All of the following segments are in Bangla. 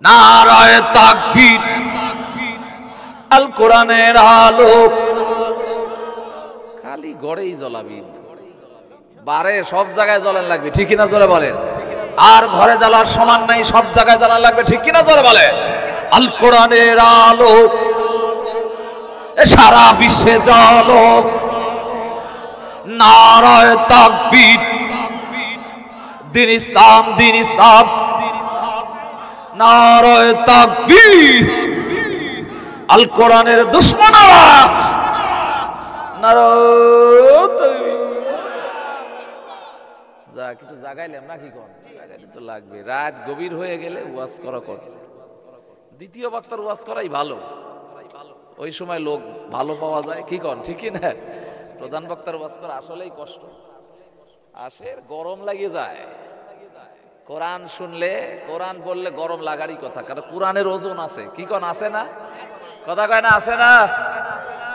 নারায়ে তাকবীর, আল কোরআনের আলো। খালি গড়েই জ্বলাবি, বারে সব জায়গায় জ্বলান লাগবে, ঠিক কিনা জোরে বলেন। আর ঘরে জ্বালার সমান নাই, সব জায়গায় জ্বালান লাগবে, ঠিক কিনা জোরে বলেন। আল কোরআনের আলো সারা বিশ্বে জ্বলো। নারায়ে তাকবীর, দিন ইসলাম, দিন ইসলাম। নারায়ে তাকবীর, আল কোরআনের দুশমনেরা নারায়ে তাকবীর। যা কিছু জাগাইলাম নাকি কোন জাগাইলে তো লাগবে। রাত গভীর হয়ে গেলে ওয়াজ করা কর, দ্বিতীয় বক্তার ওয়াজ করাই ভালো, ওই সময় লোক ভালো পাওয়া যায়, কি কন ঠিক কি না? প্রধান বক্তার ওয়াজ করা আসলেই কষ্ট, আসে গরম লাগে যায়। কোরআন শুনলে, কোরআন বললে গরম লাগারই কথা, কারণ কোরআনের ওজন আছে, কি কন আছে না? কথা কয় না, আছে না?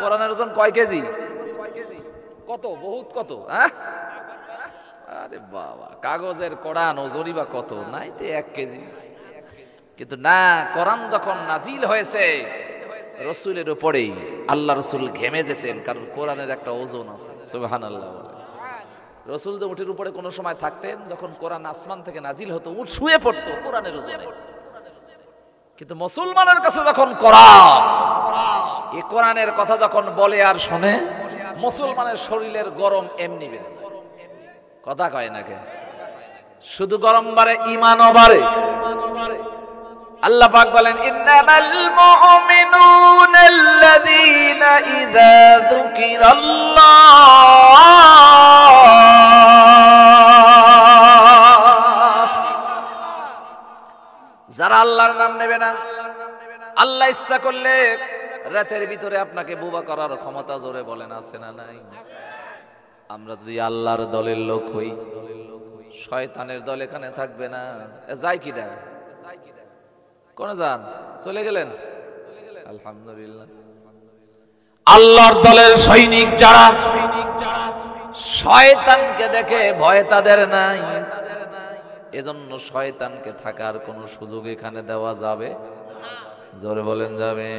কোরআনের ওজন কয় কেজি? কত, বহুত কত, হ্যাঁ? আরে বাবা, কাগজের কোরআন ওজনই বা কত, নাই তো 1 কেজি। কিন্তু না, কোরআন যখন নাজিল হয়েছে রসুলের উপরেই, আল্লাহ রসুল ঘেমে যেতেন, কারণ কোরআনের একটা ওজন আছে। সুবহানাল্লাহ। রসুল যে উটের উপরে কোনো সময় থাকতেন, যখন কোরআন আসমান থেকে নাজিল হতো উট শুয়ে পড়তো কোরআনের ওজনে। কিন্তু মুসলমানের কাছে যখন কোরআন, এই কোরআনের কথা যখন বলে আর শোনে, মুসলমানের শরীরের গরম এমনি বেড়ে যায়। কথা কয় না কে? শুধু গরম বাড়ে, ঈমানও বাড়ে। আল্লাহ পাক বলেন, ইন্নামাল মুমিনুনা আল্লাযীনা ইযা যুকিরাল্লাহ, যারা আল্লাহর নাম নেবে না। আল্লাহ ইচ্ছা করলে রাতের ভিতরে আপনাকে বোবা করার ক্ষমতা, জোরে বলেন আছে না নাই? আমরা যদি আল্লাহর দলের লোক হই, শয়তানের দল এখানে থাকবে না। যাই কিনা কোন যান, চলে গেলেন? আলহামদুলিল্লাহ। আল্লাহর দলের সৈনিক যারা, শয়তানকে দেখে ভয় তাদের নাই, এজন্য শয়তানকে থাকার কোনো সুযোগ এখানে দেওয়া যাবে? জোরে বলেন যাবে?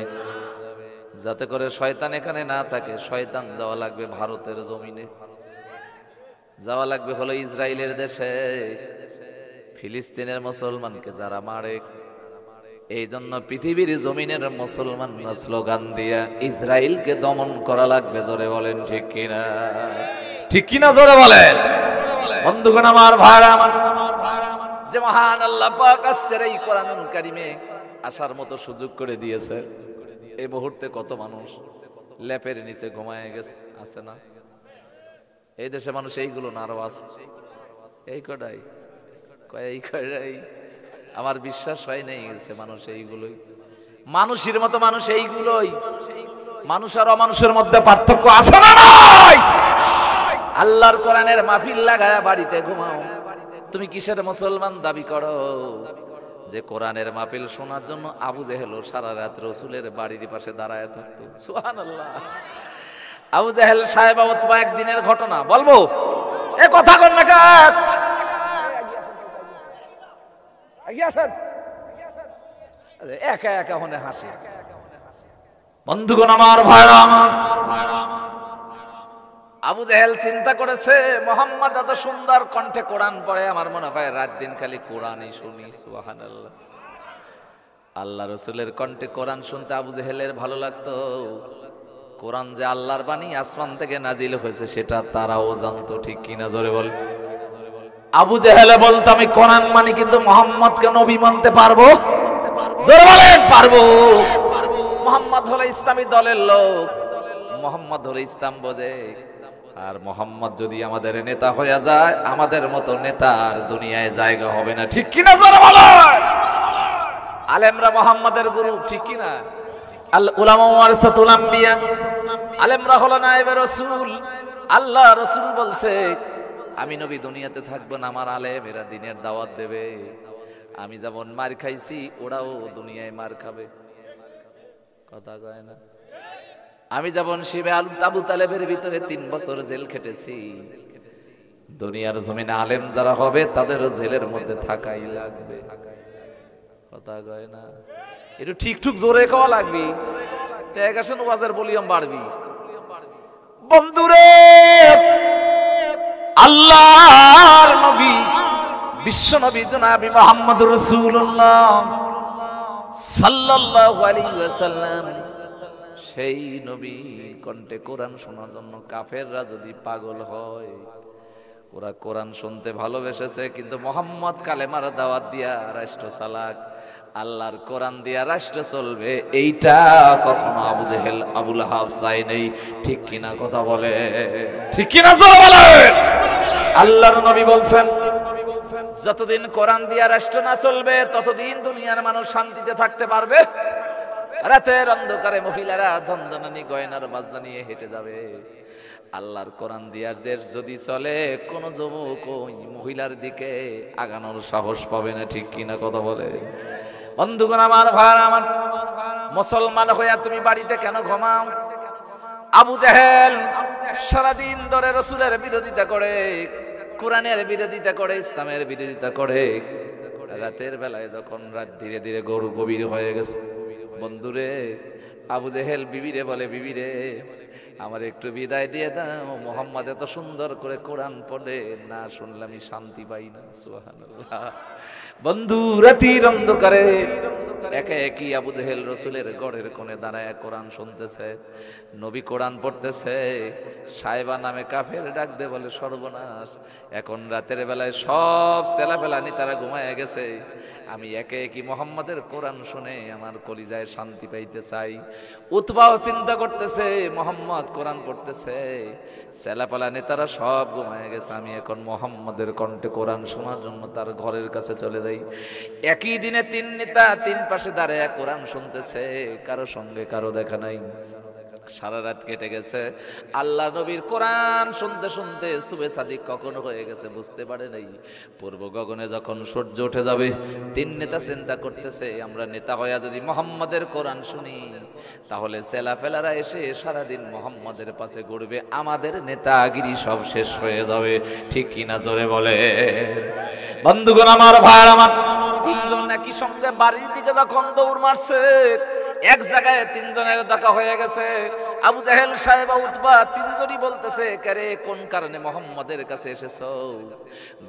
যাতে করে শয়তান এখানে না থাকে, শয়তান যাওয়া লাগবে ভারতের জমিনে, যাওয়া লাগবে হলো ইসরায়েলের দেশে। ফিলিস্তিনের মুসলমানকে যারা মারে, এই জন্য পৃথিবীর জমিনের মুসলমানরা স্লোগান দিয়া ইসরায়েলকে দমন করা লাগবে। জোরে বলেন ঠিক কিনা? ঠিক কিনা জোরে বলেন। বন্ধুগণ আমার, ভাইরা আমার, যে মহান আল্লাহ পাক আজকের এই কোরআনুল কারীমে আসার মতো সুযোগ করে দিয়েছে, এই মুহূর্তে কত মানুষ লেপের নিচে ঘুমায় গেছে, আছে না? এই দেশে মানুষ এইগুলো না আরো আছে? এই কটাই, এই কটাই আমার বিশ্বাস হয় নাই গেছে মানুষ এইগুলোই, মানুষের মতো মানুষ এইগুলোই। মানুষ আর অমানুষের মধ্যে পার্থক্য আছে না নাই? আল্লাহর কোরআনের মাহফিল লাগায়া বাড়িতে ঘুমাও, তুমি কিসের মুসলমান দাবি করো? যে কোরআনের মাহফিল শোনার জন্য আবু জেহেল সারা রাত রসুলের বাড়ির পাশে দাঁড়ায় থাকতো। সুবহানাল্লাহ। আবু জেহেল সাহেব অথবা একদিনের ঘটনা বলবো, এ কথা কর না কাট, একা একা মনে হাসি। বন্ধুগণ আমার, ভাইরা আমার, আবু জেহেল চিন্তা করেছে, মোহাম্মদ এত সুন্দর কণ্ঠে কোরআন পড়ে, আমার মনে হয় রাত দিন খালি কোরআনই শুনি। সুবহানাল্লাহ। আল্লাহ রসুলের কণ্ঠে কোরআন শুনতে আবু জেহেলের ভালো লাগতো। কোরআন যে আল্লাহর বাণী, আসমান থেকে নাজিল হয়েছে, সেটা তারাও জানতো, ঠিক কিনা জোরে বল। আবু জেহেলে বলতো, আমি কোরআন মানি, কিন্তু মোহাম্মদকে নবী মানতে পারবো? জোরে বলেন, পারবো। মোহাম্মদ হলো ইসলামী দলের লোক, মোহাম্মদ হলো ইসলাম বোঝে। আর মোহাম্মদ যদি আমাদের নেতা হয়ে যায়, আমাদের মতো নেতার দুনিয়ায় জায়গা হবে না, ঠিক কিনা জোরে বলেন। আলেমরা মোহাম্মদের গুরু, ঠিক কিনা? আল উলামা ওয়ারাসাতুল আম্বিয়া, আলেমরা হলো নায়েবে রাসূল। আল্লাহ রাসূল বলছে, আমি নবী দুনিয়াতে থাকবো না, আমার আলেম এরা দ্বীনের দাওয়াত দেবে। আমি যেমন মার খাইছি, ওরাও দুনিয়ায় মার খাবে। কথা কয় না? আমি যেমন শিবে আবু তালেবের ভিতরে 3 বছর জেল খেটেছি, দুনিয়ার জমিনে আলেম যারা হবে তাদেরও জেলের মধ্যে থাকাই লাগবে। কথা কয় না, একটু ঠিকঠুক জোরে খাওয়া লাগবি, ত্যাগ আসেন ওয়াজের ভলিউম বাড়বি। বন্ধুরে, আল্লাহর নবী বিশ্ব নবী জনাবি মুহাম্মদুর রাসূলুল্লাহ সাল্লাল্লাহু আলাইহি ওয়াসাল্লাম, সেই নবী কণ্ঠে কোরআন শোনার জন্য কাফেররা যদি পাগল হয়, ওরা কোরআন শুনতে ভালোবেসেছে, কিন্তু মোহাম্মদ কালেমার দাওয়াত দিয়া রাষ্ট্র চালাক, আল্লাহর কোরআন দিয়া রাষ্ট্র চলবে, এইটা কখনো আবু জেহেল আবু লাহাব চাই নেই। ঠিক কিনা কথা বলে? ঠিক কিনা জোরে বলে? আল্লাহর নবী বলছেন, যতদিন কোরআন দিয়া রাষ্ট্র না চলবে ততদিন দুনিয়ার মানুষ শান্তিতে থাকতে পারবে। রাতের অন্ধকারে মহিলারা ঝনঝনানি গয়নার বাজনা নিয়ে হেঁটে যাবে। আল্লাহর কোরআন দিয়া দেশ যদি চলে, কোন যুবক ওই মহিলার দিকে আগানোর সাহস পাবে না। ঠিক কিনা কথা বলে? বন্ধুগণ আমার, ভাই আমার, মুসলমান হইয়া তুমি বাড়িতে কেন ঘুমাও? আবু জেহেল সারাদিন ধরে রাসূলের বিরোধিতা করে, কোরআনের বিরোধিতা করে, ইসলামের বিরোধিতা করে। রাতের বেলায় যখন রাত ধীরে ধীরে গরু গভীর হয়ে গেছে, বন্ধুরে, আবু জেহেল বিবিরে বলে, বিবিরে আমার একটু বিদায় দিয়ে দাও, মোহাম্মদ এত সুন্দর করে কোরআন পড়ে, না শুনলে আমি শান্তি পাই না। সুবহানাল্লাহ। বন্ধু, রাতের অন্ধকারে একে একই আবু জেহেল রাসূলের গড়ের কোণে দাঁড়ায় কোরআন শুনতেছে, নবী কোরআন পড়তেছে। সাহেবা নামে কাফের ডাক দে বলে, সর্বনাশ, এখন রাতের বেলায় সব ছেলেপেলানি তারা ঘুমায় গেছে, আমি একে একই মোহাম্মদের কোরআন শুনে আমার কলিজায় শান্তি পাইতে চাই। উতবাও চিন্তা করতেছে, মোহাম্মদ কোরআন পড়তেছে, ছেলেপেলা নেতারা সব ঘুমায় গেছে, আমি এখন মোহাম্মদের কণ্ঠে কোরআন শোনার জন্য তার ঘরের কাছে চলে যাই। একই দিনে তিন নেতা তিন পাশে দাঁড়ায় কোরআন শুনতেছে, কারো সঙ্গে কারো দেখা নাই। সারা রাত কেটে গেছে, আল্লাহ নবীর কোরআন শুনতে শুনতে সুবে সাদিক কখন হয়ে গেছে বুঝতে পারে নাই। পূর্ব গগনে যখন সূর্য উঠে যাবে, তিন নেতা চিন্তা করতেছে, আমরা নেতা হইয়া যদি মোহাম্মদের কোরআন শুনি, তাহলে ছেলাফেলারা এসে সারাদিন মোহাম্মদের পাশে ঘুরবে, আমাদের নেতাগিরি সব শেষ হয়ে যাবে। ঠিক কিনা জোরে বলে? বন্ধুগণ আমার, ভাই আমার, তিনজন একই সঙ্গে বাড়ির দিকে যখন দৌড় মারছে, এক জায়গায় তিনজনের দেখা হয়ে গেছে। আবু জেহেল, সাহেবা, উতবা তিনজনই বলতেছে, কারে কোন কারণে মোহাম্মদের কাছে এসেছো?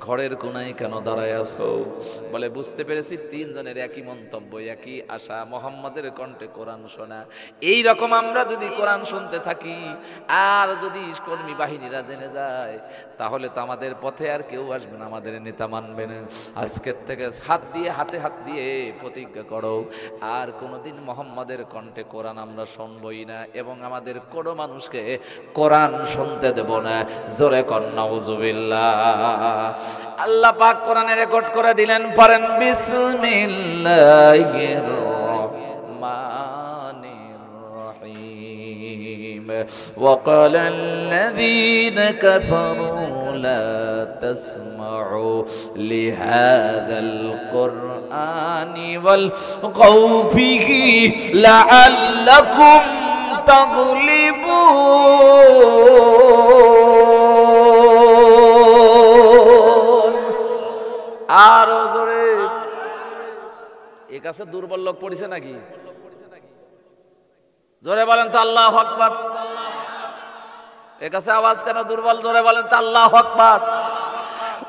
ঘরের কোনায় কেন দাঁড়ায় আছো? বলে, বুঝতে পেরেছি তিনজনের একই মন্তব্য, একই আশা, মোহাম্মদের কণ্ঠে কোরআন শোনা। এই রকম আমরা যদি কোরআন শুনতে থাকি আর যদি কর্মী বাহিনীরা জেনে যায়, তাহলে তো আমাদের পথে আর কেউ আসবে না, আমাদের নেতা মানবে না। আজকের থেকে হাতে হাত দিয়ে প্রতিজ্ঞা করো, আর কোনোদিন মোহাম্মদের কণ্ঠে কোরআন আমরা শুনবই না, এবং আমাদের কোনো মানুষকে কোরআন শুনতে দেব না। জোরে কর নাউজুবিল্লাহ। আল্লাহ পাক কোরআনে রেকর্ড করে দিলেন, পড়েন, বিসমিল্লাহির রাহমানির রাহিম। وقال الذين كفروا لا تسمعوا لهذا القرآن والغوا فيه لعلكم تغلبون। আরো জোরে। এ কাছে দুর্বল লোক পড়েছে নাকি? জোরে বলেন তো আল্লাহু আকবার। এ কাছে আওয়াজ কেন দুর্বল? জোরে বলেন তো আল্লাহু আকবার।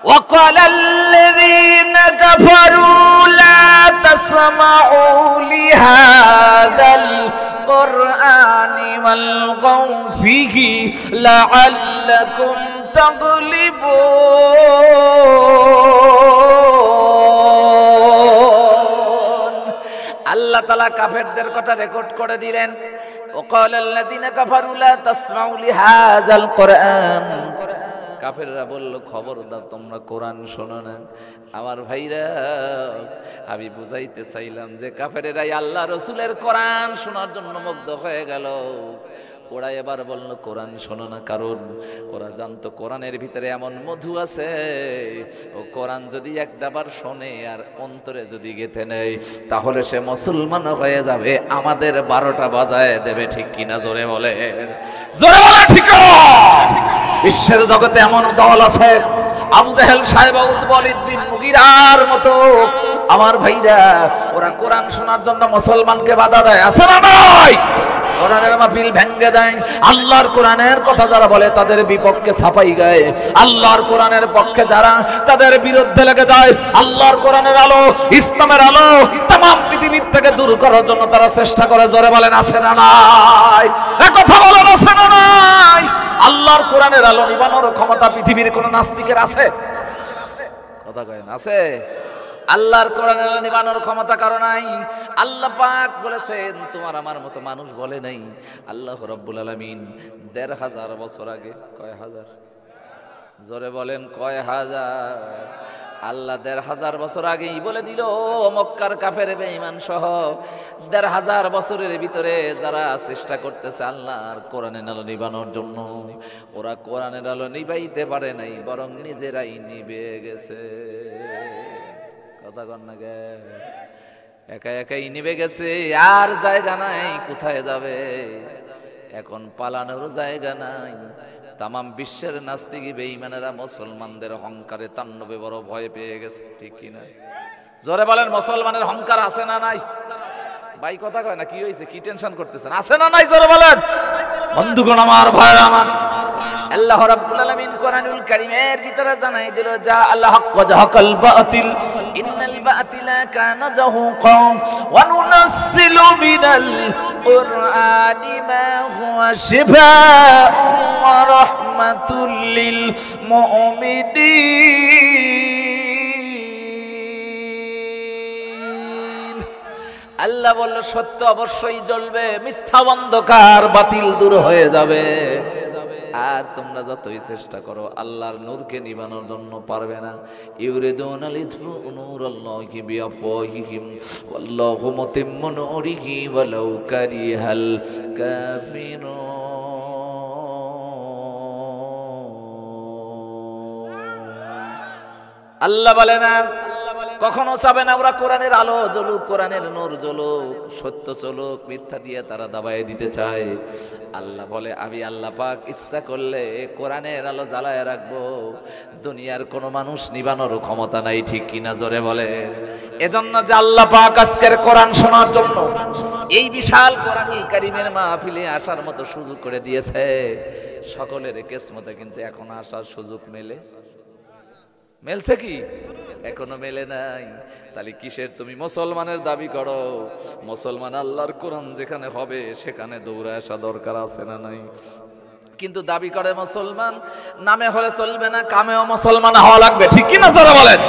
وقال الذين كفروا لا تسمعوا لهذا القرآن والغوا فيه لعلكم تغلبون। আল্লাহ তাআলা কাফেরদের কথা রেকর্ড করে দিলেন। وقال الذين كفروا لا تسمعوا لهذا القرآن। কাফেররা বলল, খবরদার তোমরা কোরআন শোনো না। আমার ভাইরা, আমি বুঝাইতে চাইলাম যে কাফেরেরাই আল্লাহ রসুলের কোরআন শোনার জন্য মুগ্ধ হয়ে গেল। ওরা এবার বলল কোরআন শোনো না, কারণ ওরা জানতো কোরআনের ভিতরে এমন মধু আছে, ও কোরআন যদি একবার শোনে আর অন্তরে যদি গেঁথে নেয়, তাহলে সে মুসলমান হয়ে যাবে, আমাদের 12টা বাজায় দেবে। ঠিক কিনা জোরে বলে? জোরে বলে ঠিক। বিশ্বের জগতে এমন দল আছে, আবু জাহেল সাহেব উতবলিদ্দিন মুগিরার মতো আমার ভাইরা ওরা কোরআন শোনার জন্য মুসলমানকে বাধা দেয়, আছে না নাই? কোরআনের মাহফিল ভেঙ্গে দেয়। আল্লাহর কোরআনের কথা যারা বলে তাদের বিপক্ষে ছাপাই গায়, আল্লাহর কোরআনের পক্ষে যারা তাদের বিরুদ্ধে লেগে যায়। আল্লাহর কোরআনের আলো, ইসলামের আলো तमाम পৃথিবীর থেকে দূর করার জন্য তারা চেষ্টা করে। জোরে বলেন আছে না নাই? কথা বলেন আছে না নাই? আল্লাহর কোরআনের আলো নিবানোর ক্ষমতা পৃথিবীর কোন নাস্তিকের আছে? কথা কয় না আছে? আল্লাহর কোরআনের আলো নিবানোর ক্ষমতা কারো নাই। আল্লাহ পাক বলেছেন, তোমার আমার মতো মানুষ বলে নাই। আল্লাহ রাব্বুল আলামিন ১৫০০ বছর আগে, কয় হাজার? জোরে বলেন কয় হাজার? আল্লাহ ১৫০০ বছর আগেই বলে দিল, মক্কার কাফের বেঈমান সহ ১৫০০ বছরের ভিতরে যারা চেষ্টা করতেছে আল্লাহর কোরআনের আলো নিবানোর জন্য, ওরা কোরআনের আলো নিবাইতে পারে নাই, বরং নিজেরাই নিভে গেছে। কথা কন না গে? একা একাই নিভে গেছে, আর জায়গা নাই কোথায় যাবে, এখন পালানোর জায়গা নাই। তামাম বিশ্বের নাস্তিক বেঈমানেরা মুসলমানদের অহংকারে তাণ্ডবে বড় ভয় পেয়ে গেছে, ঠিক কি না? জোরে বলেন, মুসলমানের অহংকার আছে না নাই? ভাই কথা কয় না, কি হয়েছে, কি টেনশন করতেছেন? আছে না নাই? জোরে বলেন। বন্ধুগণ আমার, ভাই আমার, আল্লাহ রাব্বুল আলামিন কোরআনুল কারীমের ভিতরে জানাই দিল, যা আল হক ওয়া যাহাকাল বাতিল ইন্নাল বাতিলা কানা যাহুকা ওয়া নুনাসসিলু মিনাল কুরআনি মা হুয়া শিফাa'un ওয়া রাহমাতুল লিল মুমিনিন। আল্লাহ বলল, সত্য অবশ্যই জ্বলবে, মিথ্যা অন্ধকার বাতিল দূর হয়ে যাবে। আর তোমরা যতই চেষ্টা করো আল্লাহর নূরকে নিবানোর জন্য পারবে না। ইউরিদুনা লিতফু নূরাল্লাহি বিআফওয়াহিহিম ওয়াল্লাহু মুতিম্মু নূরিহি ওয়ালাউ কারিহাল কাফিরুন। আল্লাহ বলে না, কখনো চাবে না ওরা কোরআনের আলো জ্বলুক, কোরআনের নূর জ্বলুক, সত্য চলুক, মিথ্যা দিয়ে তারা দাবায় দিতে চায়। আল্লাহ বলে, আমি আল্লাহ পাক ইচ্ছা করলে কোরআনের আলো জ্বালায় রাখবো, দুনিয়ার কোনো মানুষ নিবানোর ক্ষমতা নাই, ঠিক কিনা? জোরে বলে। এজন্য যে আল্লাহ পাক আজকের কোরআন শোনার জন্য এই বিশাল কোরআনুল কারীমের মাহফিলে আসার মতো সুযোগ করে দিয়েছে, সকলের কিসমতে কিন্তু এখন আসার সুযোগ মেলছে কি? এখনো মেলে নাই। তাহলে কিসের তুমি মুসলমানের দাবি করো? মুসলমান আল্লাহর কোরআন যেখানে হবে সেখানে দৌড়ে আসা দরকার আছে না নাই? কিন্তু দাবি করে মুসলমান, নামে হলে চলবে না, কামেও মুসলমান হওয়া লাগবে, ঠিক কি না? যারা বলেন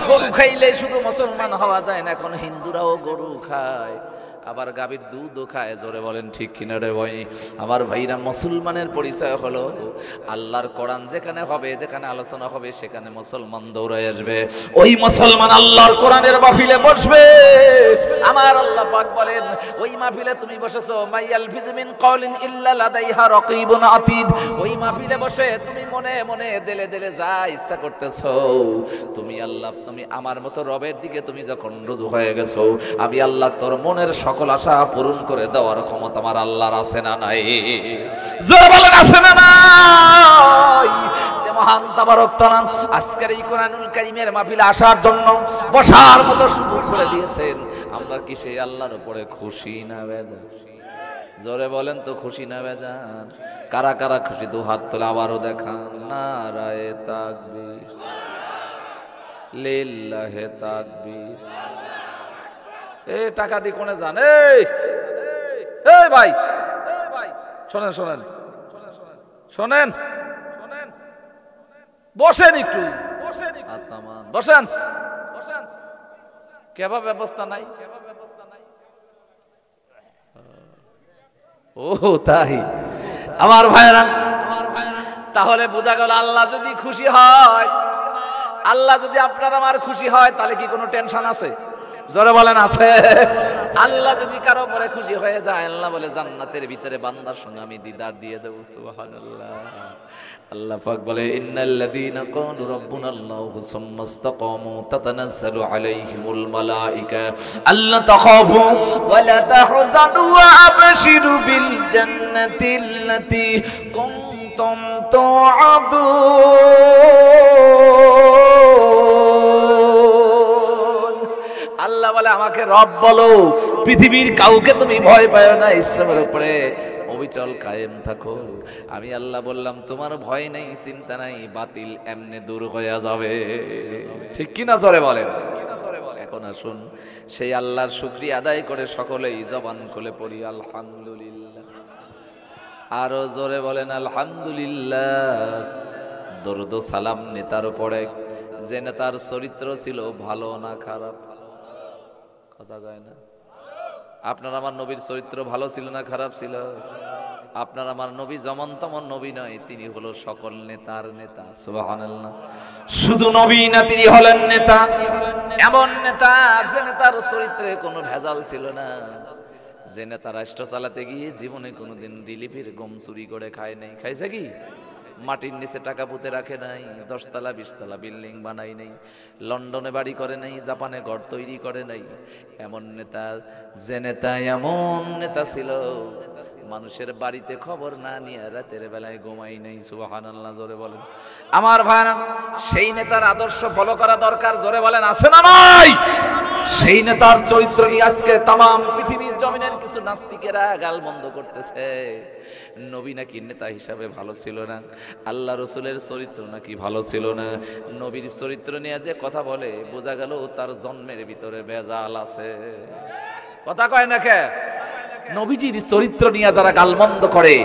গরু খাইলে শুধু মুসলমান হওয়া যায় না, এখন হিন্দুরাও গরু খায়, আবার গাভীর দুধও খায়। জোরে বলেন ঠিক কিনা রে ভাই? আমার ভাইরা, মুসলমানের পরিচয় হলো আল্লাহর কোরআন যেখানে হবে, যেখানে আলোচনা হবে, সেখানে মুসলমান দৌড়ায় আসবে। ওই মুসলমান আল্লাহর কোরআনের মাহফিলে বসবে। আমার আল্লাহ পাক বলেন, ওই মাহফিলে তুমি বসেছো, মাইয়ালফিযু মিন কাওলিন ইল্লা লাদাইহা রাকীবুন আতীদ। ওই মাহফিলে বসে তুমি মনে মনে দিলে দিলে যা ইচ্ছা করতেছো, তুমি আল্লাহ, তুমি আমার মতো রবের দিকে তুমি যখন রুজু হয়ে গেছো, আমি আল্লাহ তোর মনের সকল আশা পূরণ করে দেওয়ার ক্ষমতা আমার আল্লাহর আছে না নাই? জোরে বলেন আছে না নাই? যে মহান তাবারক তাআলা আজকের এই কোরআনুল কারীমের মাহফিলে আসার জন্য বসার মতো সুযোগ করে দিয়েছেন, আমরা কি সেই আল্লাহর উপরে খুশি না বেজান? জোরে বলেন তো, খুশি না বেজান? কারা কারা খুশি? দু হাত তুলে আবারও দেখান। নারায়ে তাকবীর, লিল্লাহে তাকবীর। এ টাকা দিয়ে কোনে যান? এই ভাই, শোনেন শোনেন শোনেন, বসেন একটু, বসেন। কেবা ব্যবস্থা নাই? ও তাই আমার ভাইরা, তাহলে বোঝা গেল আল্লাহ যদি খুশি হয়, আল্লাহ যদি আপনার আমার খুশি হয়, তাহলে কি কোনো টেনশন আছে? জোরে বলেন আছে? আল্লাহ যদি কারো পরে খুশি হয়ে যায়, আল্লাহ বলে জান্নাতের ভিতরে বান্দার সঙ্গে আমি দিদার দিয়ে দেব। সুবহানাল্লাহ। আল্লাহ পাক বলে, ইন্নাল্লাযীনা ক্বালু রাব্বুনাল্লাহু সুম্মা ইসতাকামু তাতানাজ্জালু আলাইহিমুল মালায়েকা আল্লা তাখাফু ওয়া লা তাহজানু ওয়া আবশিরু বিল জান্নাতিল্লাতী তুম তুআদুন। আল্লাহ বলে আমাকে রব বলো, পৃথিবীর কাউকে তুমি ভয় পাও না, ইসলামের উপরে অবিচল কায়েম থাকো। আমি আল্লাহ বললাম তোমার ভয় নেই, চিন্তা নাই, বাতিল এমনি দূর হয়ে যাবে। ঠিক কিনা জোরে বলেন। এখন আসুন সেই আল্লাহর শুকরিয়া আদায় করে সকলেই জবান খুলে পড়ি আলহামদুলিল্লাহ। আরো জোরে বলেন আলহামদুলিল্লাহ। দরুদ ও সালাম নেতার উপরে, যে নেতার চরিত্র ছিল ভালো না খারাপ। কথা কয় না? আপনার আমার নবীর চরিত্র ভালো ছিল না খারাপ ছিল? আপনার আমার নবী যেমন তেমন নবী নয়, তিনি হলো সকল নেতার নেতা। সুবহানাল্লাহ। শুধু নবী না, তিনি হলেন নেতা, এমন নেতা যে নেতার চরিত্রে কোনো ভেজাল ছিল না, যে নেতা রাষ্ট্র চালাতে গিয়ে জীবনে কোনোদিন রিলিফের গম চুরি করে খায় নাই। খাইছে কি? মাটির নিচে টাকা পুঁতে রাখে নাই, 10 তলা 20 তলা বিল্ডিং বানাই নাই, লন্ডনে বাড়ি করে নাই, জাপানে ঘর তৈরি করে নাই। এমন নেতা, যে নেতা এমন নেতা ছিল মানুষের বাড়িতে খবর না নিয়ে রাতের বেলায় ঘুমাই নাই। সুবহানাল্লাহ জোরে বলেন। আমার ভাইরা, সেই নেতার আদর্শ ফলো করা দরকার। জোরে বলেন আছে না নাই? সেই নেতার চরিত্র নিয়ে আজকে তামাম পৃথিবীর জমিনের কিছু নাস্তিকেরা গাল বন্ধ করতেছে। নবী নাকি নেতা হিসাবে ভালো ছিল না, আল্লাহ রসুলের চরিত্র নাকি ভালো ছিল না। নবীর চরিত্র নিয়ে যে কথা বলে, বোঝা গেল তার জন্মের ভিতরে ভেজাল আছে। কথা কয় না কে? নবীজির চরিত্র নিয়ে যারা গালমন্দ করে,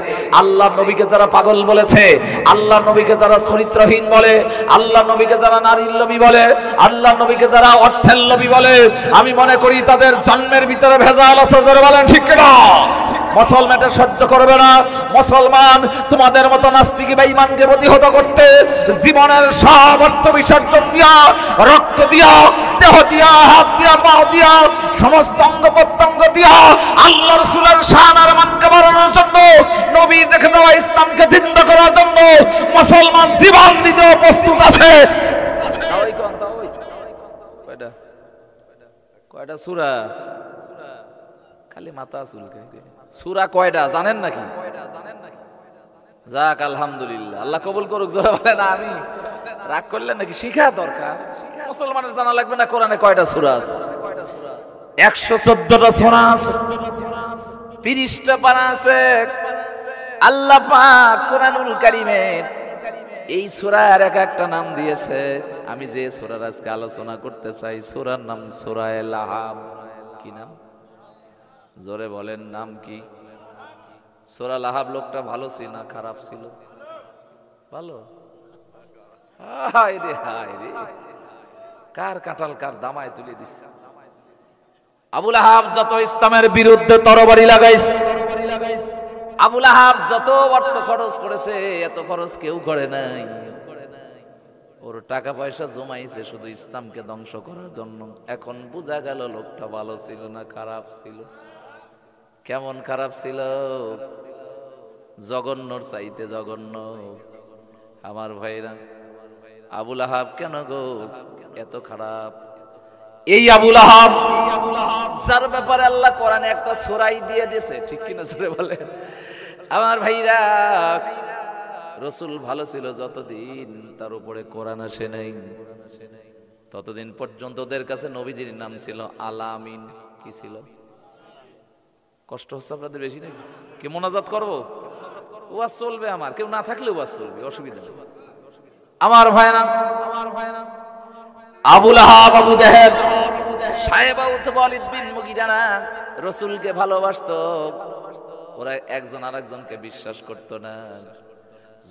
আল্লাহ নবীকে যারা পাগল বলেছে, আল্লাহ নবীকে যারা চরিত্রহীন বলে, আল্লাহ নবীকে যারা নারীর লোভী বলে, আল্লাহ নবীকে যারা অর্থের লোভী বলে, আমি মনে করি তাদের জন্মের ভিতরে ভেজাল আছে। জোরে বলেন ঠিক কিনা? মুসলমান এটা সহ্য করবে না। মুসলমান তোমাদের মতো নাস্তিক বেঈমানকে প্রতিহত করতে জীবনের সব অর্থ বিসর্জন দিয়া, রক্ত দিয়া, দেহ দিয়া, হাত দিয়া, পা দিয়া, সমস্ত অঙ্গ প্রত্যঙ্গ দিয়া আল্লাহ রাসূলের শান আর মানকে বাড়ানোর জন্য, নবীর রেখে দেওয়া ইসলামকে জিন্দা করার জন্য মুসলমান জীবন দিতে প্রস্তুত আছে। কয়টা সূরা? খালি মাথা চুলকায়। সূরা কয়টা জানেন নাকি? যাক আলহামদুলিল্লাহ, আল্লাহ কবুল করুক। জোরে বলেন আমি। রাগ করলেন নাকি? শিখা দরকার। মুসলমানের জানা লাগবে না কোরআনে কয়টা সূরা আছে? 114টা সূরা আছে, 30টা পারা আছে। আল্লাহ পাক কোরআনুল কারীমের এই সূরার এক একটা নাম দিয়েছে। আমি যে সূরার আজকে আলোচনা করতে চাই, সূরার নাম সূরা লাহাব। কি নাম? জোরে বলেন নাম কি? সূরা লাহাব। লোকটা ভালো ছিল না খারাপ ছিল? ভালো। হায় রে হায় রে, কার কাঁঠাল কার দামায় তুলে দিছে। আবু লাহাব যত ইসলামের বিরুদ্ধে তরবারি লাগাইছে, আবু লাহাব যত অর্থ খরচ করেছে, এত খরচ কেউ করে নাই। ওর টাকা পয়সা জমাইছে শুধু ইসলামকে ধ্বংস করার জন্য। এখন বোঝা গেল লোকটা ভালো ছিল না খারাপ ছিল। কেমন খারাপ ছিল? জঘন্যর চাইতে জঘন্য। আমার ভাইরা, আবু লাহাব কেন গো এত খারাপ? এই আবু লাহাব যার ব্যাপারে আল্লাহ কোরআনে একটা সূরাই দিয়ে দিয়েছে। ঠিক কিনা সূরা বলে? আমার ভাইরা, রাসূল ভালো ছিল যতদিন তার উপরে কোরআন আসে নাই, ততদিন পর্যন্ত ওদের কাছে নবীজির নাম ছিল আলামিন। কি ছিল? কষ্ট হচ্ছে আপনাদের বেশি নাকি? কি মোনাজাত করবো? ওয়াজ চলবে, আমার কেউ না থাকলে ওয়াজ চলবে, অসুবিধা নেই। আমার ভাইরা, আবু লাহাব, আবু জাহেল, সাহেবা ওয়ালিদ বিন মুগিরা রাসূলকে ভালোবাসতো। ওরা একজন আরেকজনকে বিশ্বাস করতো না।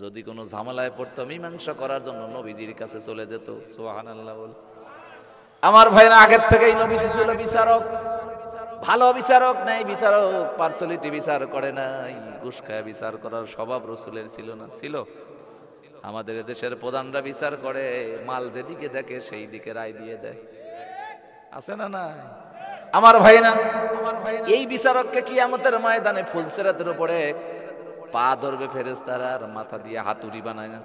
যদি কোনো ঝামেলায় পড়তো, মীমাংসা করার জন্য নবীজির কাছে চলে যেত। সুবহানাল্লাহ বল। আমার ভাইরা, আগের থেকেই নবীজি ছিল বিচারক, ভালো বিচারক। নাই বিচারক পার্সোনালিটি বিচার করে নাই, ঘুষ খায় বিচার করার স্বভাব রাসূলের ছিল না। ছিল? আমাদের দেশের প্রধানরা বিচার করে, মাল যেদিকে দেখে সেই দিকে রায় দিয়ে দেয়। আছে না? না আমার ভাই না, এই বিচারককে কিয়ামতের ময়দানে ফুলসিরাতের উপরে পা ধরবে ফেরেশতারা, আর মাথা দিয়ে হাতুড়ি বানায় না,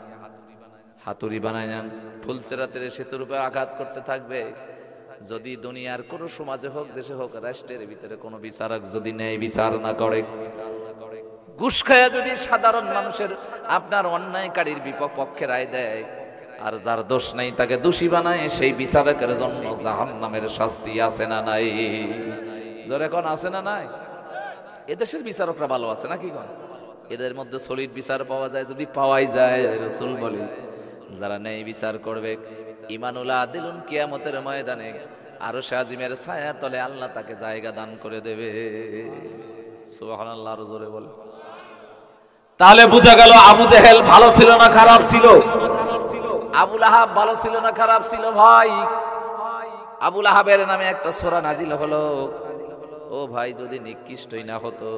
হাতুড়ি বানায় না, ফুলসিরাতের সেতুর উপরে আঘাত করতে থাকবে। যদি দুনিয়ার কোন সমাজে হোক, দেশে হোক, রাষ্ট্রের ভিতরে কোন বিচারক যদি ন্যায় বিচার না করে, ঘুষ খায়া যদি সাধারণ মানুষের আপনার অন্যায়কারীর বিপক্ষে রায় দেয়, আর যার দোষ নাই তাকে দোষী বানায়, সেই বিচারকের জন্য জাহান্নামের শাস্তি আছে না নাই? জোরে কোন আছে না নাই? এদেশের বিচারকরা ভালো আছে নাকি কোন? এদের মধ্যে সলিড বিচার পাওয়া যায়, যদি পাওয়াই যায়, রাসূল বলে যারা ন্যায় বিচার করবে ঈমানুল আদিলুন কিয়ামতের ময়দানে আরশে আজিমের ছায়ার তলে আল্লাহ তাকে জায়গা দান করে দেবে। সুবহানাল্লাহ, আরো জোরে বলে। তাহলে বোঝা গেল আবু জেহেল ভালো ছিল না খারাপ ছিল? আবু লাহাব ভালো ছিল না খারাপ ছিল? ভাই, আবু লাহাবের নামে একটা সূরা নাজিল হলো। ও ভাই, যদি নিকৃষ্টই না হতো,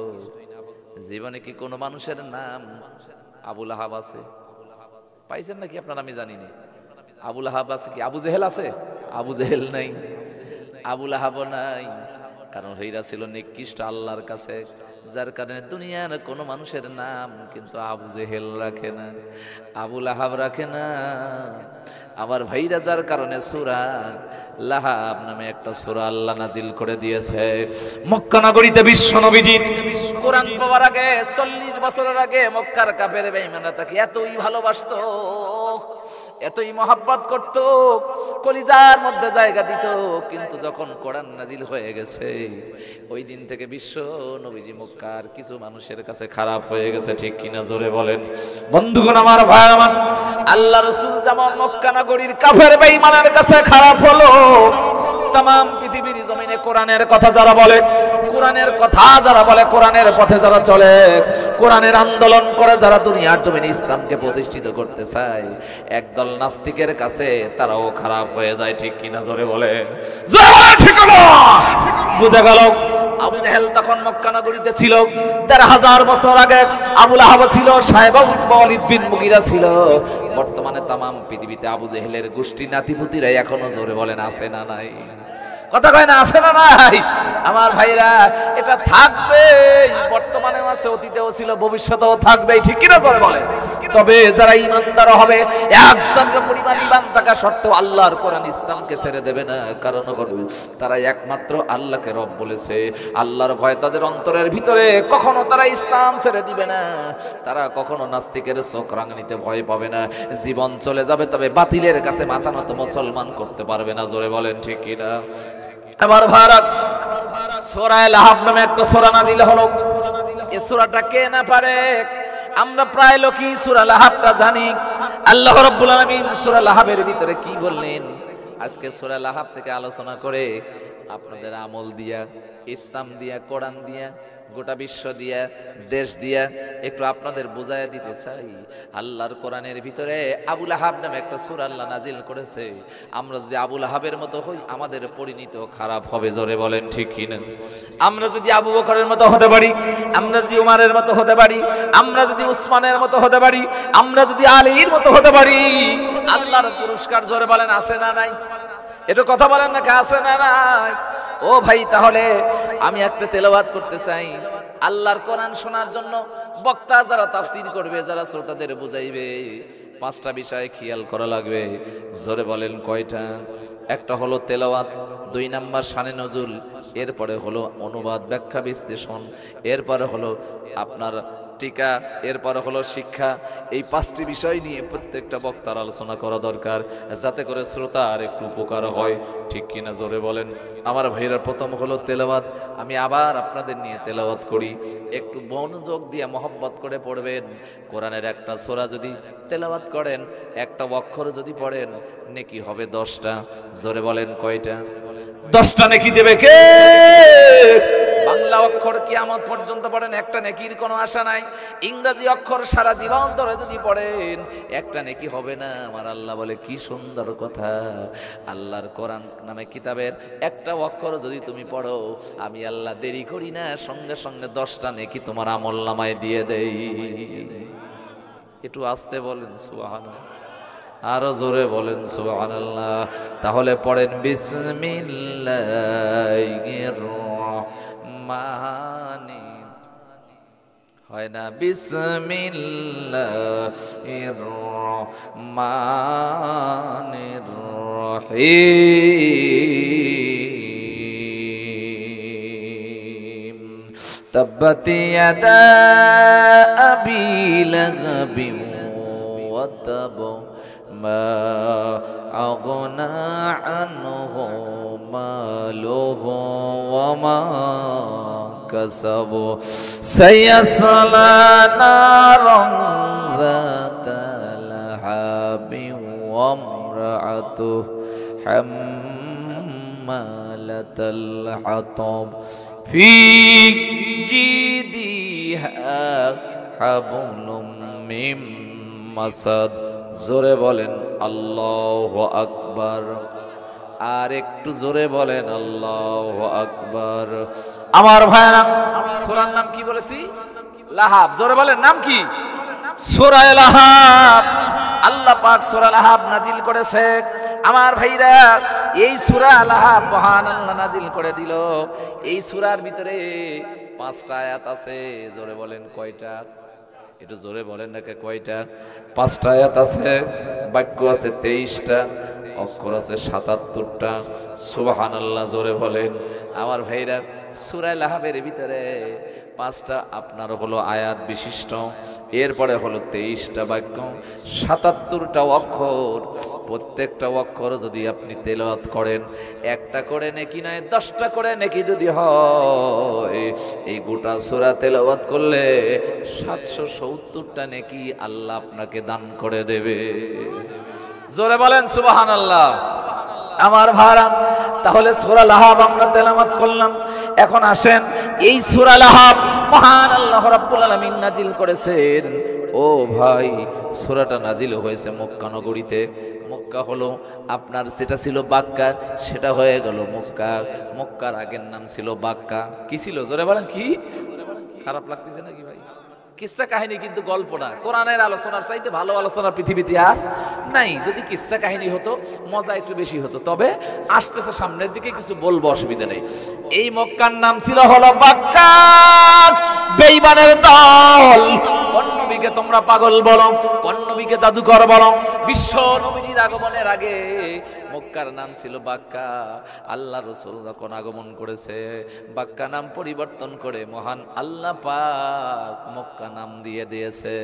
জীবনে কি কোনো মানুষের নাম আবু লাহাব আছে? পাইছেন নাকি আপনারা? আমি জানি না। আবু লাহাব আছে কি? আবু জেহেল আছে? আবু জেহেল নাই, আবু লাহাবও নাই। কারণ হইরা ছিল নিকৃষ্ট আল্লাহর কাছে, যার কারণে দুনিয়ার কোনো মানুষের নাম কিন্তু আবু জেহেল রাখে না, আবু লাহাব রাখে না। আমার ভাইরা, যার কারণে সূরা লাহাব নামে একটা সূরা আল্লাহ নাজিল করে দিয়েছে। মক্কা নগরীতে বিশ্ব নবীজি কোরআন পাওয়ার আগে 40 বছরের আগে মক্কার কাফের বেঈমানরা তাকে এতই ভালোবাসতো, এতই মহব্বত করত, কলিজার মধ্যে জায়গা দিত। কিন্তু যখন কোরআন নাজিল হয়ে গেছে, ওই দিন থেকে বিশ্ব নবীজি মক্কার কিছু মানুষের কাছে খারাপ হয়ে গেছে। ঠিক কিনা? জোরে বলেন। বন্ধুগণ আমার, ভাই আমার, আল্লাহ রাসূল যেমন মক্কা নগরীর কাফের বেঈমানের কাছে খারাপ হলো, তাম পৃথিবীর জমিনে কোরআনের কথা যারা বলে, কোরআনের কথা যারা বলে, কোরআনের পথে যারা চলে, কোরআনের আন্দোলন করে যারা দুনিয়ার জমিনে ইসলামকে প্রতিষ্ঠিত করতে চায়, একদল নাস্তিকের কাছে তারাও খারাপ হয়ে যায়। ঠিক কিনা? জোরে বলে। বুঝা গেল? আবু জেহেল তখন মক্কা নগরীতে ছিল, ১৩,০০০ বছর আগে আবু লাহাব ছিল, সাহেবা ওয়ালিদ বিন মুগীরা ছিল। বর্তমানে তাম পৃথিবীতে আবু জেহেলের গোষ্ঠী নাতিপুতিরা এখনো, জোরে বলেন, আছে না নাই? কথা কয় না, আছে না নাই? আমার ভাইরা, এটা থাকবে, বর্তমানেও আছে, অতীতেও ছিল, ভবিষ্যতেও থাকবে। ঠিক কিনা? জোরে বলেন। তবে যারা ইমানদার হবে, একজনের পরিমাণ ইমান থাকা সত্ত্বেও আল্লাহর কোরআন ইসলামকে ছেড়ে দেবে না। কারণ হলো তারা একমাত্র আল্লাহকে রব বলেছে, আল্লাহর ভয় তাদের অন্তরের ভিতরে, কখনো তারা ইসলাম ছেড়ে দিবে না। তারা কখনো নাস্তিকের চোখ রাঙানিতে ভয় পাবে না। জীবন চলে যাবে, তবে বাতিলের কাছে মাথা নত মুসলমান করতে পারবে না। জোরে বলেন, ঠিক কিনা? আমার ভারত, সূরা লাহাব নামে একটা সূরা নাজিল হলো। এই সূরাটা কে না পারে? আমরা প্রায় লোকই সূরা লাহাবটা জানি। আল্লাহ রাব্বুল আলামিন সূরা লাহাবের ভিতরে কি বললেন, আজকে সূরা লাহাব থেকে আলোচনা করে আপনাদের আমল দিয়া, ইসলাম দিয়া, কোরআন দিয়া, গোটা বিশ্ব দিয়া, দেশ দিয়া একটু আপনাদের বুঝাইয়া দিতে চাই। আল্লাহর কোরআনের ভিতরে আবু লাহাব নামে একটা সূরা আল্লাহ নাজিল করেছে। আমরা যদি আবু লাহাবের মতো হই, আমাদের পরিণত খারাপ হবে। জোরে বলেন, ঠিক কিনা? আমরা যদি আবু বকরের মতো হতে পারি, আমরা যদি উমারের মতো হতে পারি, আমরা যদি উসমানের মতো হতে পারি, আমরা যদি আলীর মতো হতে পারি, আল্লাহর পুরস্কার, জোরে বলেন, আছে না নাই? একটু কথা বলেন না, আছে না নাই? ও ভাই, তাহলে আমি একটা তেলাওয়াত করতে চাই। আল্লাহর কোরআন শোনার জন্য বক্তা যারা তাফসীর করবে, যারা শ্রোতাদের বুঝাইবে, 5টা বিষয় খেয়াল করা লাগবে। জোরে বলেন, কয়টা? একটা হলো তেলাওয়াত, 2 নাম্বার শানে নজুল, এরপরে হলো অনুবাদ, ব্যাখ্যা, বিশ্লেষণ, এরপরে হলো আপনার টিকা, এরপরে হলো শিক্ষা। এই 5টি বিষয় নিয়ে প্রত্যেকটা বক্তার আলোচনা করা দরকার, যাতে করে শ্রোতার একটু উপকার হয়। ঠিক কিনা? জোরে বলেন। আমার ভাইরা, প্রথম হলো তেলাওয়াত। আমি আবার আপনাদের নিয়ে তেলাওয়াত করি, একটু মনোযোগ দিয়ে মহব্বত করে পড়বেন। কোরআনের একটা সূরা যদি তেলাওয়াত করেন, একটা অক্ষর যদি পড়েন, নেকি হবে 10টা। জোরে বলেন, কয়টা? 10টা নেকি দেবে কে? বাংলা অক্ষর কিয়ামত পর্যন্ত পড়েন, একটা নেকির কোনো আশা নাই। ইংরেজি অক্ষর সারা জীবন ধরে যদি পড়েন, একটা নেকি হবে না। আমার আল্লাহ বলে, কি সুন্দর কথা, আল্লাহর কোরআন নামে কিতাবের একটা অক্ষর যদি তুমি পড়ো, আমি আল্লাহ দেরি করি না, সঙ্গে সঙ্গে 10টা নেকি তোমার আমলনামায় দিয়ে দেই। একটু আস্তে বলেন সুবহানাল্লাহ, আরো জোরে বলেন সুবহানাল্লাহ। তাহলে পড়েন, বিসমিল্লাহির রহমানি, হয় না? বিসমিল্লাহির রহমানির রহিম। تبت يدا أبي لهب وتب ما أغنى عنه ماله وما كسب سيصلى نارا ذات لهب وامرأته حمالة الحطب في جيدها حبل من مسد জোরে বলেন আল্লাহু আকবার আর একটু জোরে বলেন আল্লাহু আকবার আমার ভাইরা সূরার নাম কি বলেছি লাহাব জোরে বলেন নাম কি সূরা লাহাব আল্লাহ পাক সূরা লাহাব নাজিল করেছে আমার ভাইরা এই সূরা লাহাব মহান আল্লাহ নাজিল করে দিল এই সূরার ভিতরে 5টা আয়াত আছে জোরে বলেন কয়টা একটু জোরে বলেন না কয়টা 5টা আয়াত আছে বাক্য আছে 23টা অক্ষর আছে 77টা সুবহানাল্লাহ জোরে বলেন আমার ভাইরা সূরা লাহাবের ভিতরে 5টা আপনার হলো আয়াত বিশিষ্ট এরপরে হলো 23টা বাক্য 77টা অক্ষর প্রত্যেকটা অক্ষর যদি আপনি তেলাওয়াত করেন একটা করে নেকি নয় 10টা করে নেকি যদি হয় এই গোটা সূরা তেলাওয়াত করলে 770টা নেকি আল্লাহ আপনাকে দান করে দেবে জোরে বলেন সুবহানাল্লাহ আমার ভাইরা তাহলে সূরা লাহাব আমরা তেলাওয়াত করলাম এখন আসেন এই সূরা লাহাব মহান আল্লাহ রাব্বুল আলামিন নাজিল করেছেন ও ভাই সূরাটা নাজিল হয়েছে মক্কা নগরীতে মক্কা হলো আপনার যেটা ছিল বাক্কা সেটা হয়ে গেল মক্কা মক্কার আগের নাম ছিল বাক্কা কি ছিল জোরে বলেন কি খারাপ লাগতেছে নাকি ভাই কিসসা কাহিনী কিন্তু গল্প না কোরআনের আলোচনার চাইতে ভালো আলোচনা পৃথিবীতে আর নাই যদি কিসসা কাহিনী হতো মজা একটু বেশি হতো তবে আসতেছে সামনের দিকে কিছু বলবো অসুবিধা নেই এই মক্কার নাম ছিল হলো বাক্কা বেঈমানের দল কোন নবীকে তোমরা পাগল বলো কোন নবীকে জাদুকর বলো বিশ্ব নবীর আগমনের আগে মক্কার নাম ছিল বাক্কা আল্লাহ রাসূল যখন আগমন করেছে বাক্কা নাম পরিবর্তন করে মহান আল্লাহ পাক মক্কা নাম দিয়ে দিয়েছে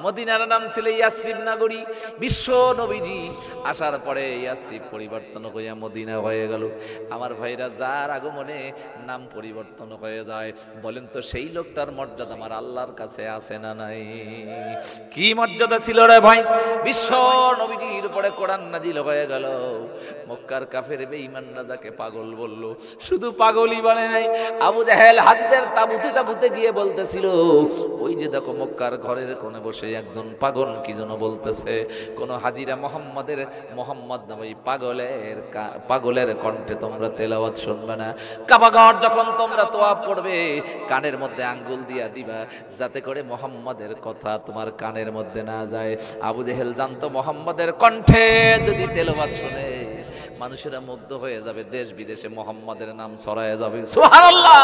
মদিনার নাম ছিল ইয়াসরিব নগরী বিশ্ব নবীজি আসার পরে ইয়াসরিব পরিবর্তন হয়ে মদিনা হয়ে গেল আমার ভাইরা যার আগমনে নাম পরিবর্তন হয়ে যায় বলেন তো সেই লোকটার মর্যাদা আমার আল্লাহর কাছে আছে না নাই কি মর্যাদা ছিল রে ভাই বিশ্ব নবীজির উপরে কোরআন নাজিল হয়ে গেল মক্কার কাফের বেঈমানরা যাকে পাগল বলল শুধু পাগলই বলে নাই আবু জাহেল হাজীদের তাবুতে গিয়ে বলতেছিল ওই যে দেখো মক্কার ঘরের কোণে বসে একজন পাগল কি যেন বলতেছে কোন হাজিরা মোহাম্মদ নামে পাগলের কণ্ঠে তোমরা তেলাওয়াত শুনবে না কাবাগর যখন তোমরা তোয়াফ করবে কানের মধ্যে আঙ্গুল দিয়া দিবা যাতে করে মোহাম্মদের কথা তোমার কানের মধ্যে না যায় আবু জেহেল জানতো মোহাম্মদের কণ্ঠে যদি তেলাওয়াত শুনে মানুষেরা মুগ্ধ হয়ে যাবে দেশ বিদেশে মোহাম্মদের নাম ছড়ায় যাবে সুবহানাল্লাহ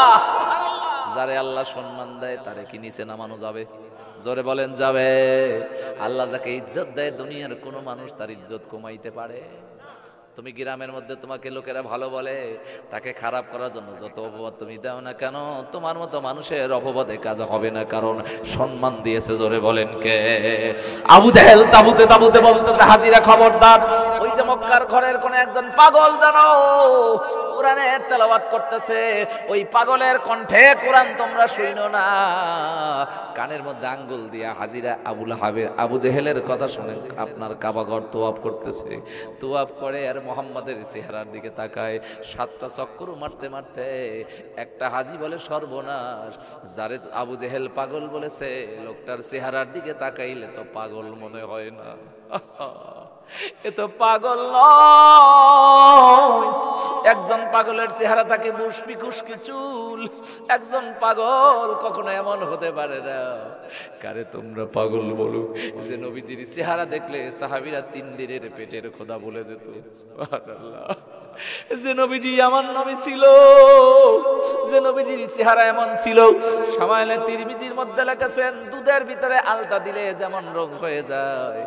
যারে আল্লাহ সম্মান দেয় তারে কি নিচে নামানো যাবে জোরে বলেন যাবে আল্লাহ যাকে ইজ্জত দেয় দুনিয়ার কোনো মানুষ তার ইজ্জত কমাইতে পারে তুমি গ্রামের মধ্যে তোমাকে লোকেরা ভালো বলে তাকে খারাপ করার জন্য যত অপবাদ তুমি দাও না কেন তোমার মতো মানুষের অপবাদে কাজ হবে না কারণ সম্মান দিয়েছে জোরে বলেন কে আবু জাহেল তাবুতে বলতেছে হাজিরা খবরদার ওই যে মক্কার ঘরের কোন একজন পাগল জানো কোরআনের তেলাওয়াত করতেছে ওই পাগলের কণ্ঠে কোরআন তোমরা শুনো না কানের মধ্যে আঙ্গুল দিয়া হাজিরা আবু জেহেলের কথা শুনে আপনার কাবাঘর তোয়াফ করতেছে তোয়াফ করে আর মোহাম্মদের চেহারার দিকে তাকায় 7টা চক্কর মারতে মারতে একটা হাজি বলে সর্বনাশ যারে আবু জেহেল পাগল বলেছে লোকটার চেহারার দিকে তাকাইলে তো পাগল মনে হয় না এ তো পাগল নয় একজন পাগলের চেহারা থাকে মুশফি খুশকি চুল একজন পাগল কখনো এমন হতে পারে না কারে তোমরা পাগল বলো যে নবীজির চেহারা দেখলে সাহাবীরা 3 দিনের পেটের খোদা বলে যেত সুবহানাল্লাহ যে নবীজি আমার নবী ছিল, যে নবীজির চেহারা এমন ছিল, শামাইলে তিরমিজির মধ্যে লেখেছেন দুধের ভিতরে আলতা দিলে যেমন রং হয়ে যায়,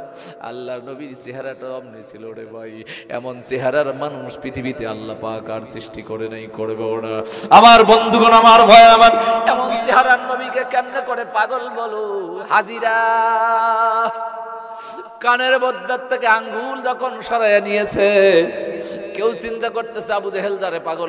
আল্লাহর নবীর চেহারাটা অমনি ছিল রে ভাই। এমন চেহারার মানুষ পৃথিবীতে আল্লাহ পাক আর সৃষ্টি করে নাই, করবেও না। আমার বন্ধুগণ, আমার ভয়, আমার এমন চেহারার নবীকে কেমনে করে পাগল বলো? হাজিরা কানের মধ্যে থেকে আঙ্গুল যখন সরাইয়া নিয়েছে, কেউ চিন্তা করতেছে আবু জেহেল যারে পাগল